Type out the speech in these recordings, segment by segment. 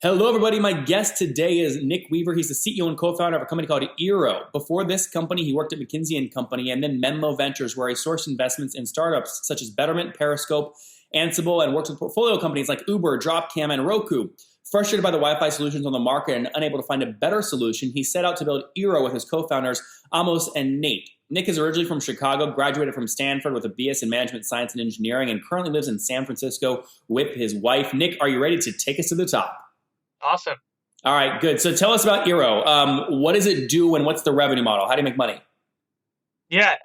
Hello, everybody. My guest today is Nick Weaver. He's the CEO and co-founder of a company called Eero. Before this company, he worked at McKinsey Company and then Menlo Ventures, where he sourced investments in startups such as Betterment, Periscope, Ansible, and worked with portfolio companies like Uber, Dropcam, and Roku. Frustrated by the Wi-Fi solutions on the market and unable to find a better solution, he set out to build Eero with his co-founders, Amos and Nate. Nick is originally from Chicago, graduated from Stanford with a BS in Management Science and Engineering, and currently lives in San Francisco with his wife. Nick, are you ready to take us to the top? Awesome. All right, good. So tell us about Eero. What does it do and what's the revenue model? How do you make money? Yeah,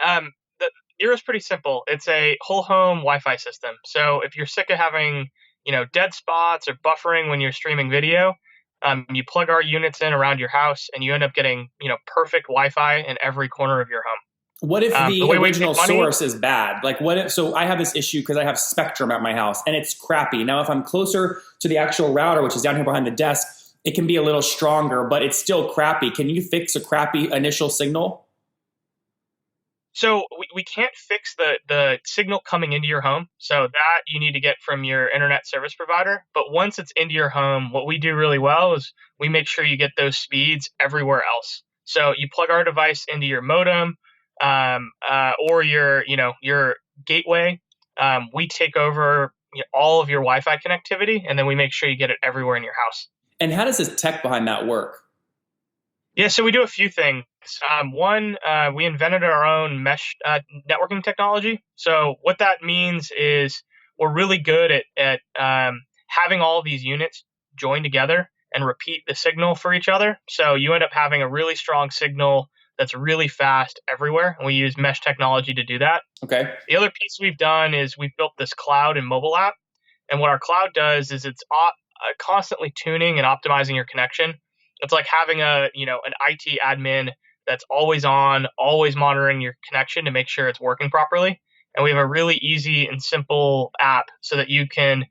Eero is pretty simple. It's a whole home Wi-Fi system. So if you're sick of having, dead spots or buffering when you're streaming video, you plug our units in around your house and you end up getting, perfect Wi-Fi in every corner of your home. What if the original source is bad? Like so I have this issue because I have Spectrum at my house and it's crappy. Now, if I'm closer to the actual router, which is down here behind the desk, it can be a little stronger, but it's still crappy. Can you fix a crappy initial signal? So we can't fix the signal coming into your home. So that you need to get from your internet service provider. But once it's into your home, what we do really well is we make sure you get those speeds everywhere else. So you plug our device into your modem, or your gateway. We take over all of your Wi-Fi connectivity, and then we make sure you get it everywhere in your house. And how does this tech behind that work? Yeah, so we do a few things. One, we invented our own mesh networking technology. So what that means is we're really good at having all these units join together and repeat the signal for each other. So you end up having a really strong signal that's really fast everywhere, and we use mesh technology to do that. Okay. The other piece we've done is we've built this cloud and mobile app, and what our cloud does is it's constantly tuning and optimizing your connection. It's like having an IT admin that's always on, always monitoring your connection to make sure it's working properly. And we have a really easy and simple app so that you can,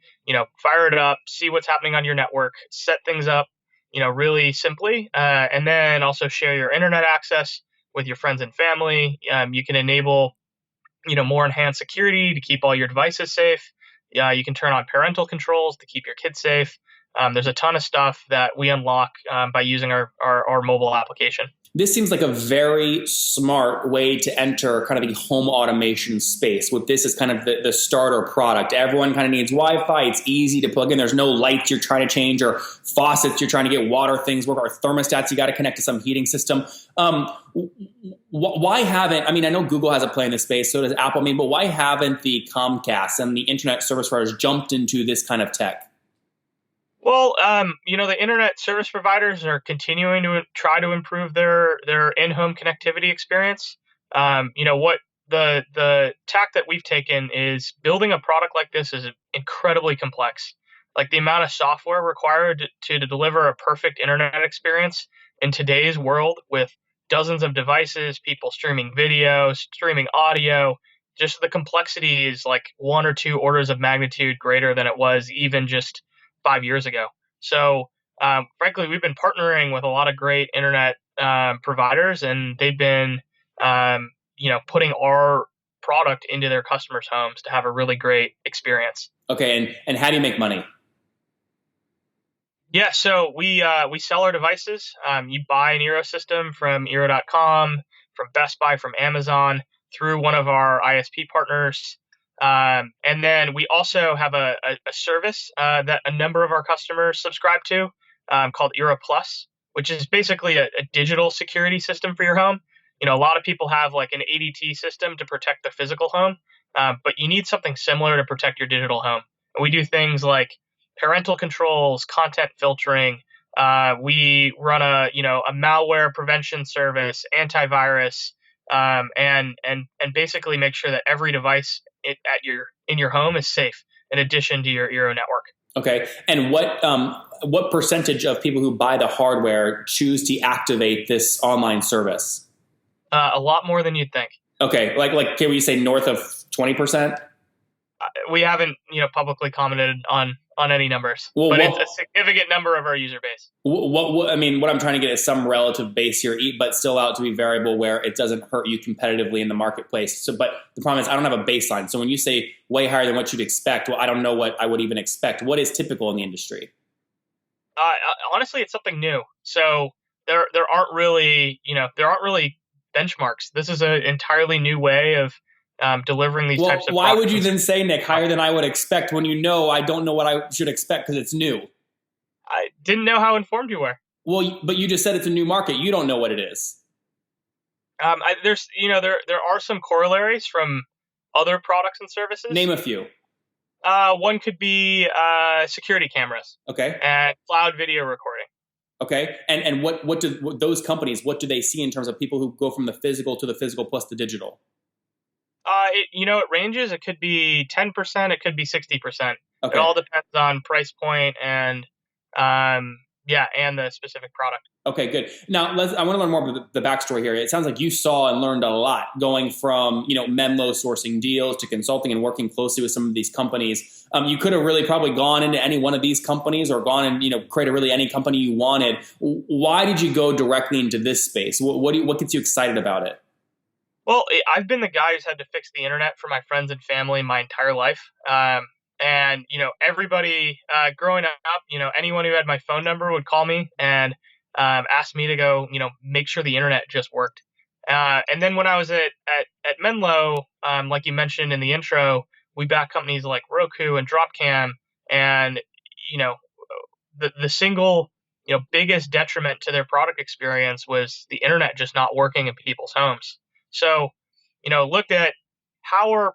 fire it up, see what's happening on your network, set things up, really simply, and then also share your internet access with your friends and family. You can enable, more enhanced security to keep all your devices safe. You can turn on parental controls to keep your kids safe. There's a ton of stuff that we unlock by using our mobile application. This seems like a very smart way to enter kind of the home automation space. With this as kind of the starter product. Everyone kind of needs Wi-Fi. It's easy to plug in. There's no lights you're trying to change or faucets you're trying to get water things work or thermostats you got to connect to some heating system. Why haven't, I know Google has a play in this space, so does Apple, but why haven't the Comcast and the internet service providers jumped into this kind of tech? Well, the internet service providers are continuing to try to improve their in-home connectivity experience. What the tack that we've taken is building a product like this is incredibly complex. Like the amount of software required to deliver a perfect internet experience in today's world with dozens of devices, people streaming video, streaming audio, just the complexity is like 1 or 2 orders of magnitude greater than it was even just 5 years ago. So, frankly, we've been partnering with a lot of great internet providers, and they've been, putting our product into their customers' homes to have a really great experience. Okay, and how do you make money? Yeah, so we sell our devices. You buy an Eero system from Eero.com, from Best Buy, from Amazon, through one of our ISP partners. And then we also have a service that a number of our customers subscribe to called Eero Plus, which is basically a digital security system for your home. A lot of people have like an ADT system to protect the physical home, but you need something similar to protect your digital home. And we do things like parental controls, content filtering. We run a malware prevention service, antivirus, and basically make sure that every device in your home is safe in addition to your Eero network. Okay, and what percentage of people who buy the hardware choose to activate this online service? A lot more than you'd think. Okay, like can we say north of 20%? We haven't publicly commented on any numbers, but it's a significant number of our user base. What I'm trying to get is some relative base here, but still out to be variable where it doesn't hurt you competitively in the marketplace. So, but the problem is I don't have a baseline. So when you say way higher than what you'd expect, well, I don't know what I would even expect. What is typical in the industry? Honestly, it's something new. So there aren't really benchmarks. This is an entirely new way of delivering these Well, types of why would you products. then say, Nick, higher than I would expect when you know I don't know what I should expect because it's new? I didn't know how informed you were. Well, but you just said it's a new market. You don't know what it is. There are some corollaries from other products and services. Name a few. One could be security cameras Okay. and cloud video recording. Okay. And what those companies, what do they see in terms of people who go from the physical to the physical plus the digital? It ranges. It could be 10%. It could be 60%. It Okay. all depends on price point and and the specific product. Okay, good. Now, I want to learn more about the backstory here. It sounds like you saw and learned a lot going from, Menlo sourcing deals to consulting and working closely with some of these companies. You could have really probably gone into any one of these companies or gone and, created really any company you wanted. Why did you go directly into this space? What gets you excited about it? Well, I've been the guy who's had to fix the internet for my friends and family my entire life. And everybody growing up, anyone who had my phone number would call me and ask me to go, make sure the internet just worked. And then when I was at Menlo, like you mentioned in the intro, we back companies like Roku and Dropcam, and the single biggest detriment to their product experience was the internet just not working in people's homes. So, looked at how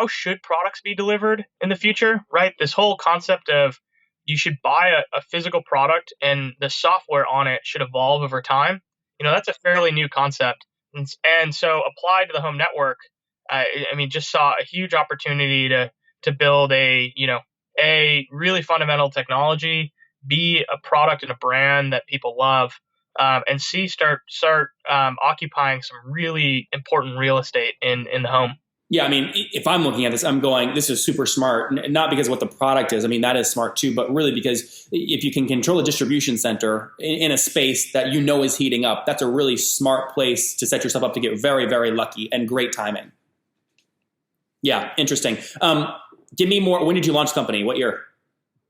should products be delivered in the future, right? This whole concept of you should buy a physical product and the software on it should evolve over time. That's a fairly new concept. And so applied to the home network, just saw a huge opportunity to build a really fundamental technology, B, a product and a brand that people love, and C, start occupying some really important real estate in the home. Yeah, if I'm looking at this, I'm going, this is super smart, not because of what the product is. That is smart too, but really because if you can control a distribution center in a space that is heating up, that's a really smart place to set yourself up to get very, very lucky and great timing. Yeah, interesting. Give me more. When did you launch the company? What year?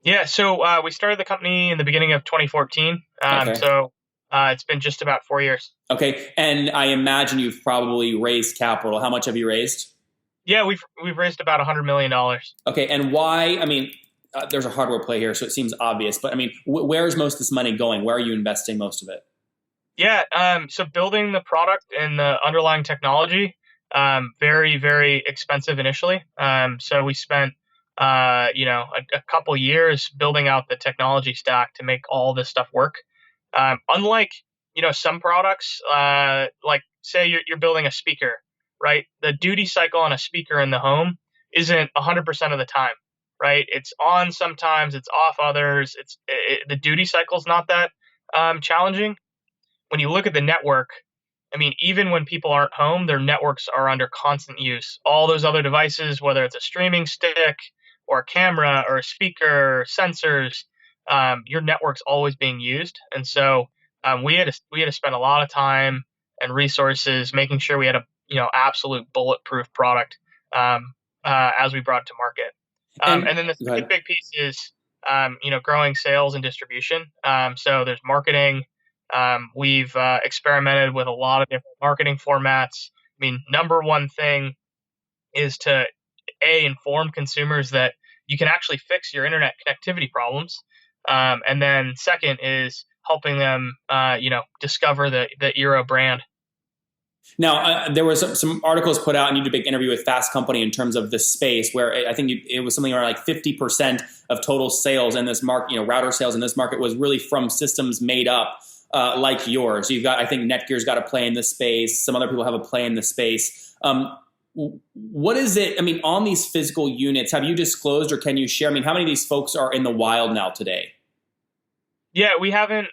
Yeah, so we started the company in the beginning of 2014. Okay. So it's been just about 4 years. Okay, and I imagine you've probably raised capital. How much have you raised? Yeah, we've raised about $100 million. Okay, and why? There's a hardware play here, so it seems obvious. But where is most of this money going? Where are you investing most of it? Yeah, so building the product and the underlying technology, very, very expensive initially. So we spent a couple years building out the technology stack to make all this stuff work. Unlike some products, like say you're building a speaker, right? The duty cycle on a speaker in the home isn't 100% of the time, right? It's on sometimes, it's off others. The duty cycle is not that challenging. When you look at the network, even when people aren't home, their networks are under constant use. All those other devices, whether it's a streaming stick or a camera or a speaker, or sensors, your network's always being used. And so we had to spend a lot of time and resources making sure we had a absolute bulletproof product as we brought it to market. And then the second big piece is growing sales and distribution. So there's marketing. We've experimented with a lot of different marketing formats. Number one thing is to inform consumers that you can actually fix your internet connectivity problems. And then second is helping them, discover the Eero brand. Now, there was some articles put out, and you did a big interview with Fast Company in terms of this space, where I think it was something around like 50% of total sales in this market, router sales in this market was really from systems made up like yours. You've got, I think Netgear's got a play in this space. Some other people have a play in this space. What is it? On these physical units, have you disclosed or can you share? How many of these folks are in the wild now today? Yeah, we haven't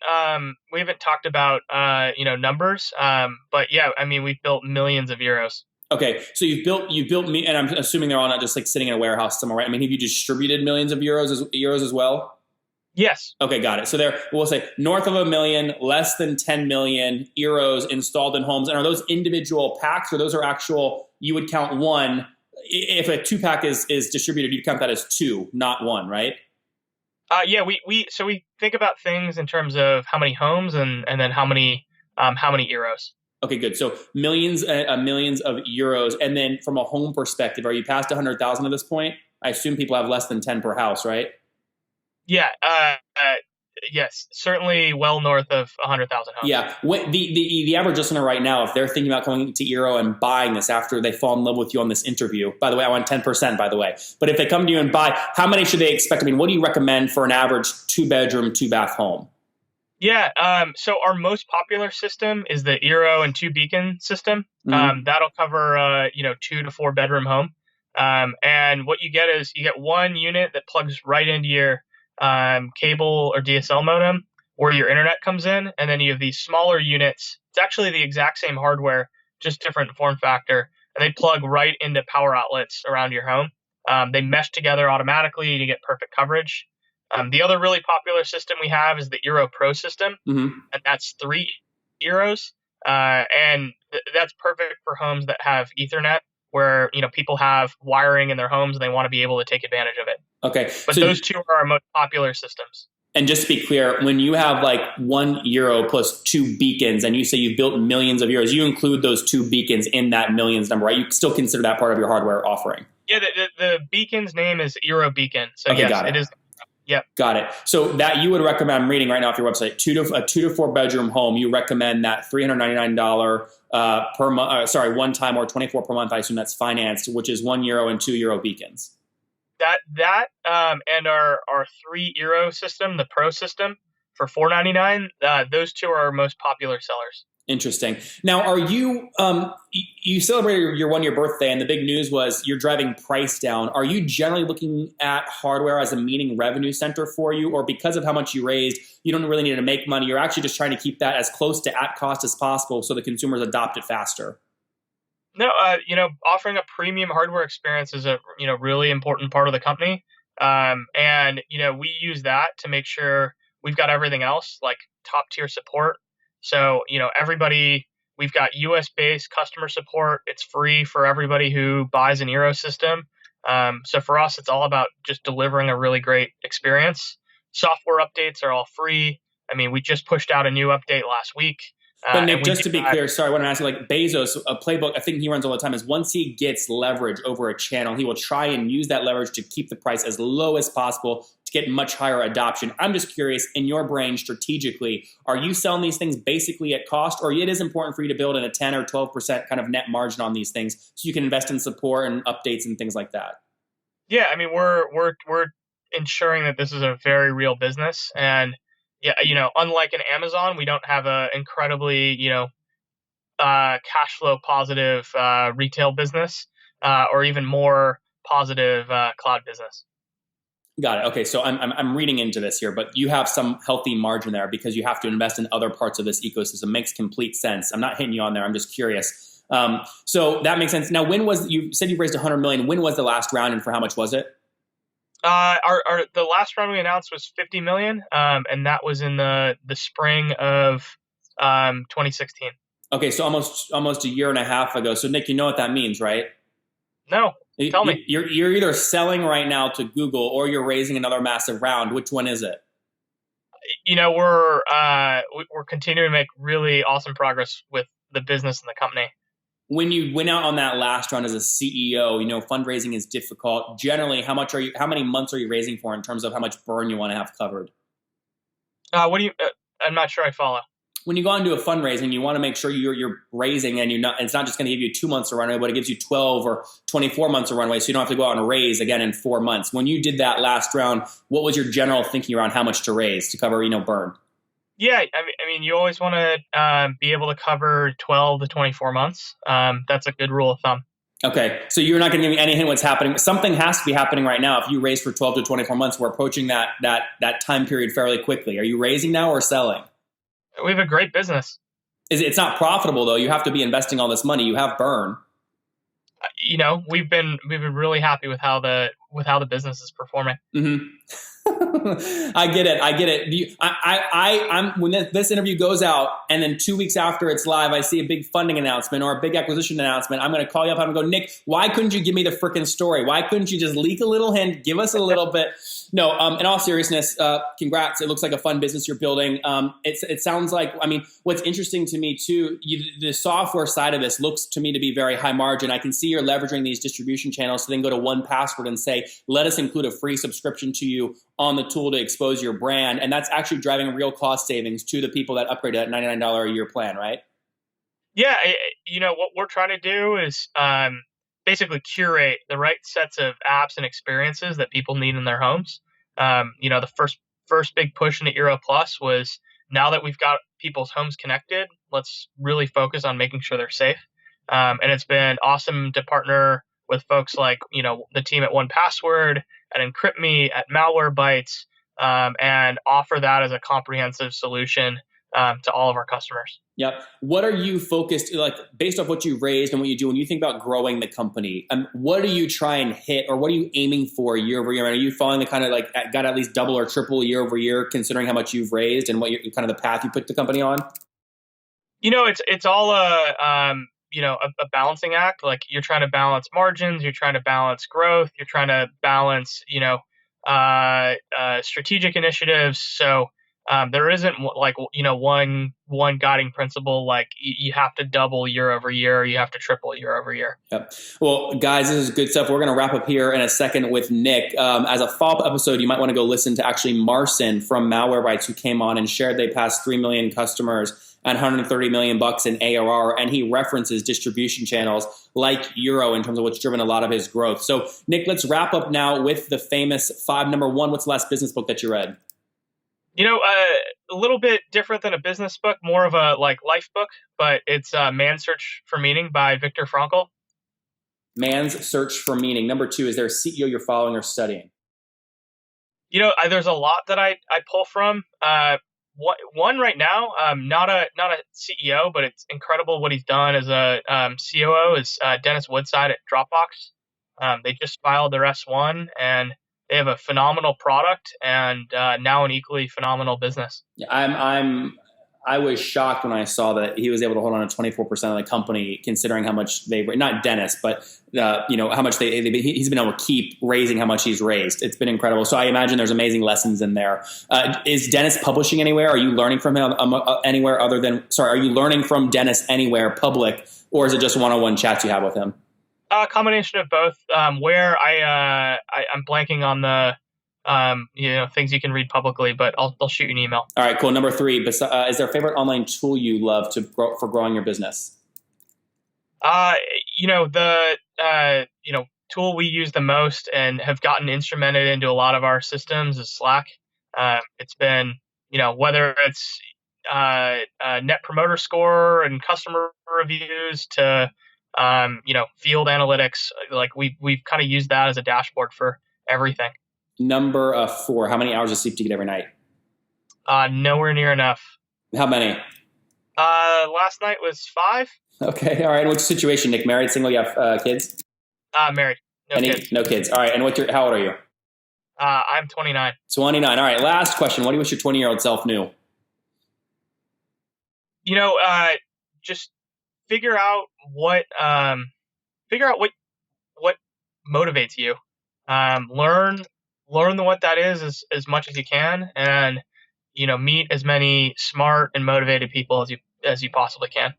talked about numbers, but yeah, we've built millions of Eeros. Okay, so you've built me, and I'm assuming they're all not just like sitting in a warehouse somewhere, right? Have you distributed millions of euros as well? Yes. Okay, got it. So we'll say north of 1 million, less than 10 million Eeros installed in homes, and are those individual packs, or those are actual? You would count one if a 2-pack is distributed. You'd count that as 2, not 1, right? Yeah, we think about things in terms of how many homes and then how many Eeros. Okay, good. So millions of euros. And then from a home perspective, are you past 100,000 at this point? I assume people have less than 10 per house, right? Yeah, yes, certainly well north of 100,000 homes. Yeah. What the average listener right now, if they're thinking about coming to Eero and buying this after they fall in love with you on this interview, by the way, I want 10%, by the way. But if they come to you and buy, how many should they expect? I mean, what do you recommend for an average 2-bedroom, 2-bath home? Yeah, so our most popular system is the Eero and 2 beacon system. Mm-hmm. That'll cover 2 to 4 bedroom home. And what you get is you get one unit that plugs right into your cable or DSL modem where your internet comes in, and then you have these smaller units. It's actually the exact same hardware, just different form factor, and they plug right into power outlets around your home. They mesh together automatically, and you get perfect coverage. The other really popular system we have is the Eero Pro system, Mm-hmm. and that's 3 Eeros, and that's perfect for homes that have Ethernet, where people have wiring in their homes and they want to be able to take advantage of it. Okay. But those two are our most popular systems. And just to be clear, when you have like 1 Eero plus 2 beacons, and you say you've built millions of euros, you include those 2 beacons in that millions number, right? You still consider that part of your hardware offering. Yeah, the beacon's name is Eero Beacon. So okay, yes, it is. Yeah. Got it. So that you would recommend, I'm reading right now off your website, 2 to 4 bedroom home, you recommend that $399 per month, one time, or 24 per month. I assume that's financed, which is 1 Eero and 2 Eero beacons. And our 3 Eero system, the Pro system for $499, those two are our most popular sellers. Interesting. Now, are you, you celebrated your 1-year birthday, and the big news was you're driving price down. Are you generally looking at hardware as a meeting revenue center for you, or because of how much you raised, you don't really need to make money? You're actually just trying to keep that as close to at cost as possible so the consumers adopt it faster? No, offering a premium hardware experience is a really important part of the company, and we use that to make sure we've got everything else like top tier support. So we've got US based customer support. It's free for everybody who buys an Eero system. So for us, it's all about just delivering a really great experience. Software updates are all free. I mean, we just pushed out a new update last week. But Nick, just to be clear, sorry, I want to ask you, like Bezos, a playbook, I think he runs all the time, is once he gets leverage over a channel, he will try and use that leverage to keep the price as low as possible to get much higher adoption. I'm just curious, in your brain strategically, are you selling these things basically at cost, or it is important for you to build in a 10 or 12% kind of net margin on these things so you can invest in support and updates and things like that? Yeah, I mean, we're ensuring that this is a very real business. And yeah, unlike an Amazon, we don't have a incredibly, cash flow positive retail business or even more positive cloud business. Got it. Okay, so I'm reading into this here, but you have some healthy margin there because you have to invest in other parts of this ecosystem. Makes complete sense. I'm not hitting you on there. I'm just curious. So that makes sense. Now, you said you raised $100 million? When was the last round, and for how much was it? The last round we announced was $50 million, and that was in the spring of 2016. Okay, so almost a year and a half ago. So Nick, you know what that means, right? No, tell me. You're either selling right now to Google or you're raising another massive round. Which one is it? We're continuing to make really awesome progress with the business and the company. When you went out on that last round as a CEO, fundraising is difficult. Generally, how many months are you raising for in terms of how much burn you want to have covered? I'm not sure I follow. When you go into a fundraising, you want to make sure you're raising, and it's not just going to give you 2 months of runway, but it gives you 12 or 24 months of runway, so you don't have to go out and raise again in 4 months. When you did that last round, what was your general thinking around how much to raise to cover, burn? Yeah, I mean, you always want to be able to cover 12 to 24 months. That's a good rule of thumb. Okay, so you're not going to give me any hint what's happening. Something has to be happening right now. If you raise for 12 to 24 months, we're approaching that time period fairly quickly. Are you raising now or selling? We have a great business. It's not profitable though. You have to be investing all this money. You have burn. We've been really happy with how the business is performing. Mm-hmm. I get it. I'm when this interview goes out, and then 2 weeks after it's live, I see a big funding announcement or a big acquisition announcement. I'm going to call you up and go, Nick, why couldn't you give me the freaking story? Why couldn't you just leak a little hint, give us a little bit? No, in all seriousness, congrats. It looks like a fun business you're building. It sounds like, I mean, what's interesting to me too, the software side of this looks to me to be very high margin. I can see you're leveraging these distribution channels to then go to 1Password and say, let us include a free subscription to you on the tool to expose your brand. And that's actually driving real cost savings to the people that upgrade to that $99 a year plan, right? Yeah, what we're trying to do is basically curate the right sets of apps and experiences that people need in their homes. The first big push into Eero Plus was, now that we've got people's homes connected, let's really focus on making sure they're safe. And it's been awesome to partner with folks like, the team at 1Password, at EncryptMe, at Malwarebytes, and offer that as a comprehensive solution to all of our customers. Yep. What are you focused, like based off what you've raised and what you do, when you think about growing the company, what do you try and hit, or what are you aiming for year over year? Are you following the kind of like got at least double or triple year over year, considering how much you've raised and what you're kind of the path you put the company on? It's all a balancing act. Like, you're trying to balance margins, you're trying to balance growth, you're trying to balance, strategic initiatives. So there isn't one guiding principle, like you have to double year over year, you have to triple year over year. Yep. Well, guys, this is good stuff. We're going to wrap up here in a second with Nick. As a follow-up episode, you might want to go listen to actually Marcin from Malwarebytes, who came on and shared they passed 3 million customers and $130 million in ARR. And he references distribution channels like Eero in terms of what's driven a lot of his growth. So Nick, let's wrap up now with the famous 5. Number 1, what's the last business book that you read? A little bit different than a business book, more of a life book, but it's Man's Search for Meaning by Viktor Frankl. Man's Search for Meaning. Number 2, is there a CEO you're following or studying? There's a lot that I pull from. One right now, not a CEO, but it's incredible what he's done as a COO, is Dennis Woodside at Dropbox. They just filed their S1, and they have a phenomenal product and now an equally phenomenal business. I was shocked when I saw that he was able to hold on to 24% of the company, considering how much not Dennis, but how much he's been able to keep raising how much he's raised. It's been incredible. So I imagine there's amazing lessons in there. Is Dennis publishing anywhere? Are you learning from him anywhere other than? Sorry, are you learning from Dennis anywhere public, or is it just one-on-one chats you have with him? A combination of both. Where I'm blanking on the things you can read publicly, but I'll shoot you an email. All right, cool. Number 3, is there a favorite online tool you love for growing your business? The tool we use the most and have gotten instrumented into a lot of our systems is Slack. It's been, whether it's net promoter score and customer reviews to field analytics, like we've kind of used that as a dashboard for everything. Number 4, how many hours of sleep do you get every night? Nowhere near enough. How many? Last night was 5. Okay, all right. And what's your situation, Nick? Married, single? You have kids? Married. Kids. No kids. All right. And how old are you? I'm 29. 29. All right. Last question. What do you wish your 20-year-old self knew? Just figure out what motivates you. Learn what that is as much as you can, and meet as many smart and motivated people as you possibly can.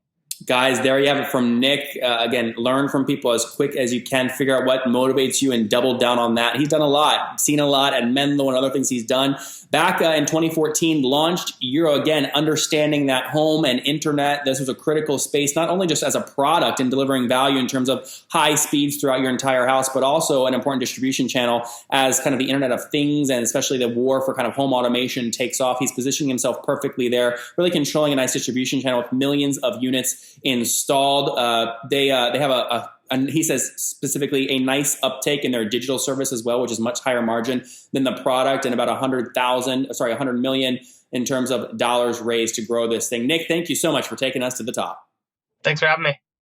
Guys, there you have it from Nick. Again, learn from people as quick as you can. Figure out what motivates you and double down on that. He's done a lot, seen a lot at Menlo and other things he's done. Back in 2014, launched Eero, again, understanding that home and internet, this was a critical space, not only just as a product and delivering value in terms of high speeds throughout your entire house, but also an important distribution channel as kind of the Internet of Things, and especially the war for kind of home automation takes off. He's positioning himself perfectly there, really controlling a nice distribution channel with millions of units installed. They have and he says specifically a nice uptake in their digital service as well, which is much higher margin than the product, and about 100 million in terms of dollars raised to grow this thing. Nick, thank you so much for taking us to the top. Thanks for having me.